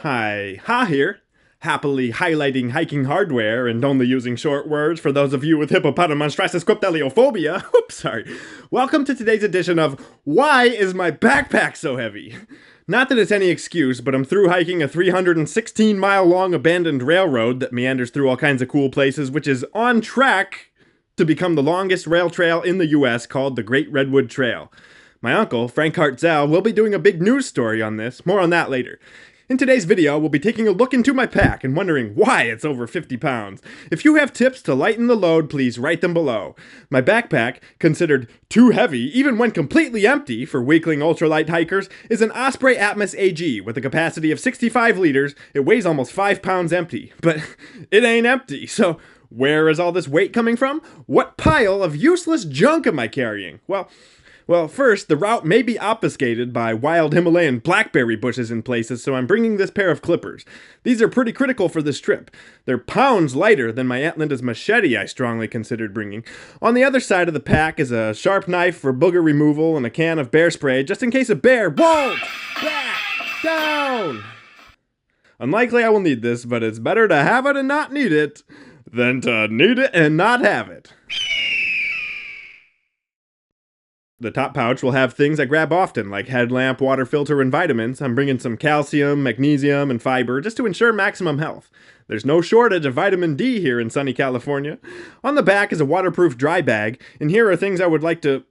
Hi, Ha here. Happily highlighting hiking hardware and only using short words for those of you with hippopotamonstrosesquipedaliophobia. Oops, sorry. Welcome to today's edition of Why is my backpack so heavy? Not that it's any excuse, but I'm through hiking a 316-mile long abandoned railroad that meanders through all kinds of cool places, which is on track to become the longest rail trail in the US, called the Great Redwood Trail. My uncle, Frank Hartzell, will be doing a big news story on this. More on that later. In today's video, we'll be taking a look into my pack and wondering why it's over 50 pounds. If you have tips to lighten the load, please write them below. My backpack, considered too heavy even when completely empty for weakling ultralight hikers, is an Osprey Atmos AG with a capacity of 65 liters. It weighs almost 5 pounds empty, but it ain't empty, so where is all this weight coming from? What pile of useless junk am I carrying? Well, first, the route may be obfuscated by wild Himalayan blackberry bushes in places, so I'm bringing this pair of clippers. These are pretty critical for this trip. They're pounds lighter than my Aunt Linda's machete I strongly considered bringing. On the other side of the pack is a sharp knife for booger removal and a can of bear spray, just in case a bear won't back down. Unlikely I will need this, but it's better to have it and not need it than to need it and not have it. The top pouch will have things I grab often, like headlamp, water filter, and vitamins. I'm bringing some calcium, magnesium, and fiber just to ensure maximum health. There's no shortage of vitamin D here in sunny California. On the back is a waterproof dry bag, and here are things I would like to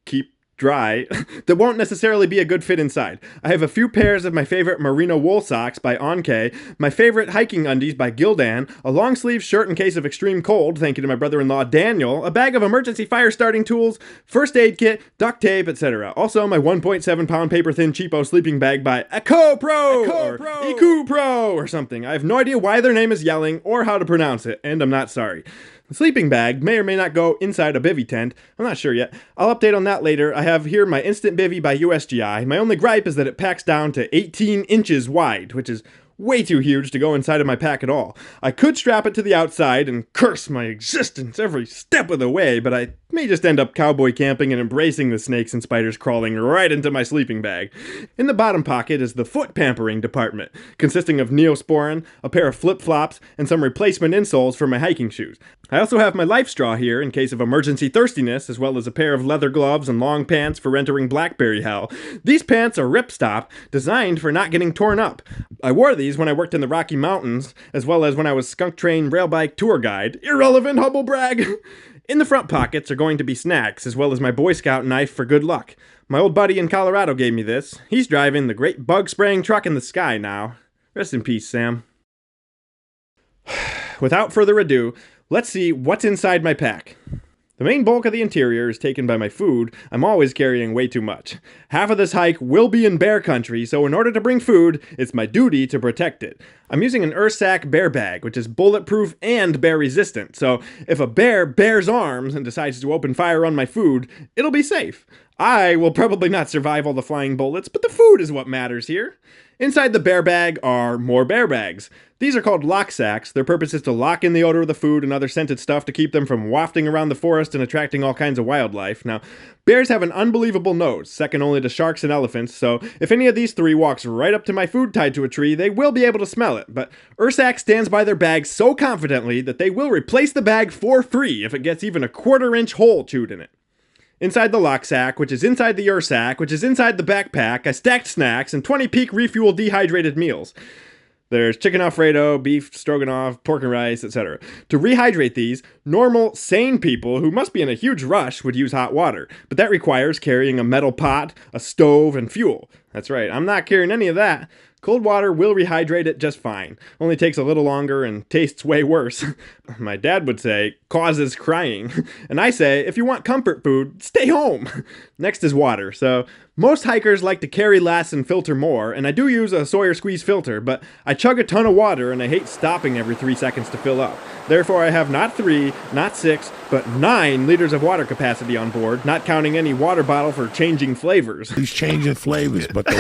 keep dry that won't necessarily be a good fit inside. I have a few pairs of my favorite merino wool socks by Onke, my favorite hiking undies by Gildan, a long sleeve shirt in case of extreme cold, thank you to my brother-in-law Daniel, a bag of emergency fire starting tools, first aid kit, duct tape, etc. Also my 1.7 pound paper thin cheapo sleeping bag by Eco Pro or Eco Pro or something. I have no idea why their name is yelling or how to pronounce it, and I'm not sorry. The sleeping bag may or may not go inside a bivy tent. I'm not sure yet. I'll update on that later. I have here my Instant Bivy by USGI. My only gripe is that it packs down to 18 inches wide, which is way too huge to go inside of my pack at all. I could strap it to the outside and curse my existence every step of the way, but I may just end up cowboy camping and embracing the snakes and spiders crawling right into my sleeping bag. In the bottom pocket is the foot pampering department, consisting of Neosporin, a pair of flip-flops, and some replacement insoles for my hiking shoes. I also have my life straw here in case of emergency thirstiness, as well as a pair of leather gloves and long pants for entering blackberry hell. These pants are ripstop, designed for not getting torn up. I wore these when I worked in the Rocky Mountains, as well as when I was skunk train rail bike tour guide. Irrelevant humble brag! In the front pockets are going to be snacks, as well as my Boy Scout knife for good luck. My old buddy in Colorado gave me this. He's driving the great bug-spraying truck in the sky now. Rest in peace, Sam. Without further ado, let's see what's inside my pack. The main bulk of the interior is taken by my food. I'm always carrying way too much. Half of this hike will be in bear country, so in order to bring food, it's my duty to protect it. I'm using an Ursack bear bag, which is bulletproof and bear resistant, so if a bear bears arms and decides to open fire on my food, it'll be safe. I will probably not survive all the flying bullets, but the food is what matters here. Inside the bear bag are more bear bags. These are called lock sacks. Their purpose is to lock in the odor of the food and other scented stuff to keep them from wafting around the forest and attracting all kinds of wildlife. Now, bears have an unbelievable nose, second only to sharks and elephants, so if any of these three walks right up to my food tied to a tree, they will be able to smell it. But Ursack stands by their bag so confidently that they will replace the bag for free if it gets even a quarter-inch hole chewed in it. Inside the lock sack, which is inside the Ursack, which is inside the backpack, I stacked snacks and 20 peak refuel dehydrated meals. There's chicken Alfredo, beef stroganoff, pork and rice, etc. To rehydrate these, normal, sane people who must be in a huge rush would use hot water, but that requires carrying a metal pot, a stove, and fuel. That's right, I'm not carrying any of that. Cold water will rehydrate it just fine. Only takes a little longer and tastes way worse. My dad would say, causes crying. And I say, if you want comfort food, stay home. Next is water. So most hikers like to carry less and filter more, and I do use a Sawyer squeeze filter, but I chug a ton of water and I hate stopping every 3 seconds to fill up. Therefore I have not 3, not 6, but 9 liters of water capacity on board, not counting any water bottle for changing flavors. He's changing flavors, but the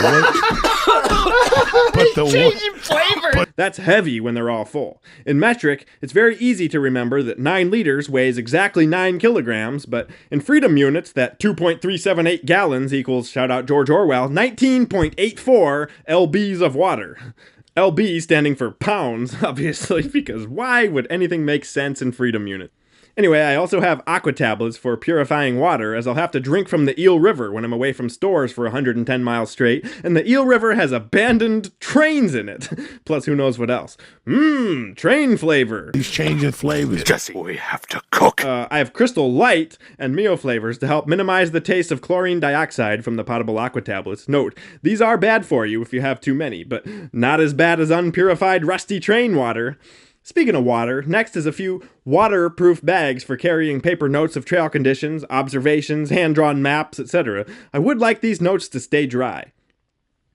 changing flavors. That's heavy when they're all full. In metric, it's very easy to remember that 9 liters weighs exactly 9 kilograms, but in freedom units, that 2.378 gallons equals, shout out George Orwell, 19.84 lbs of water. LB standing for pounds, obviously, because why would anything make sense in freedom units? Anyway, I also have aqua tablets for purifying water, as I'll have to drink from the Eel River when I'm away from stores for 110 miles straight, and the Eel River has abandoned trains in it. Plus, who knows what else. Train flavor. He's changing flavors. Jesse, we have to cook. I have Crystal Light and Mio flavors to help minimize the taste of chlorine dioxide from the potable aqua tablets. Note, these are bad for you if you have too many, but not as bad as unpurified rusty train water. Speaking of water, next is a few waterproof bags for carrying paper notes of trail conditions, observations, hand-drawn maps, etc. I would like these notes to stay dry.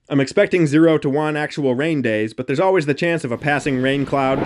I'm expecting 0 to 1 actual rain days, but there's always the chance of a passing rain cloud.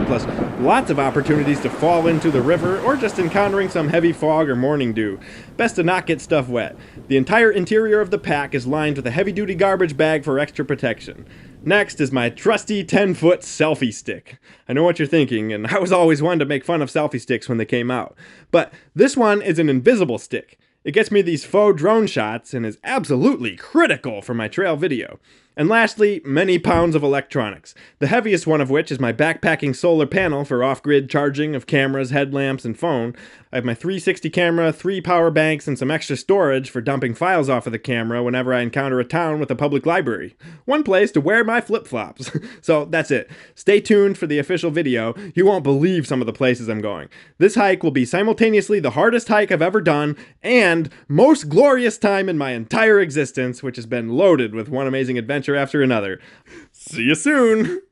Plus, lots of opportunities to fall into the river or just encountering some heavy fog or morning dew. Best to not get stuff wet. The entire interior of the pack is lined with a heavy-duty garbage bag for extra protection. Next is my trusty 10-foot selfie stick. I know what you're thinking, and I was always one to make fun of selfie sticks when they came out. But this one is an invisible stick. It gets me these faux drone shots and is absolutely critical for my trail video. And lastly, many pounds of electronics, the heaviest one of which is my backpacking solar panel for off-grid charging of cameras, headlamps, and phone. I have my 360 camera, 3 power banks, and some extra storage for dumping files off of the camera whenever I encounter a town with a public library. One place to wear my flip-flops. So that's it. Stay tuned for the official video. You won't believe some of the places I'm going. This hike will be simultaneously the hardest hike I've ever done and most glorious time in my entire existence, which has been loaded with one amazing adventure after another. See you soon!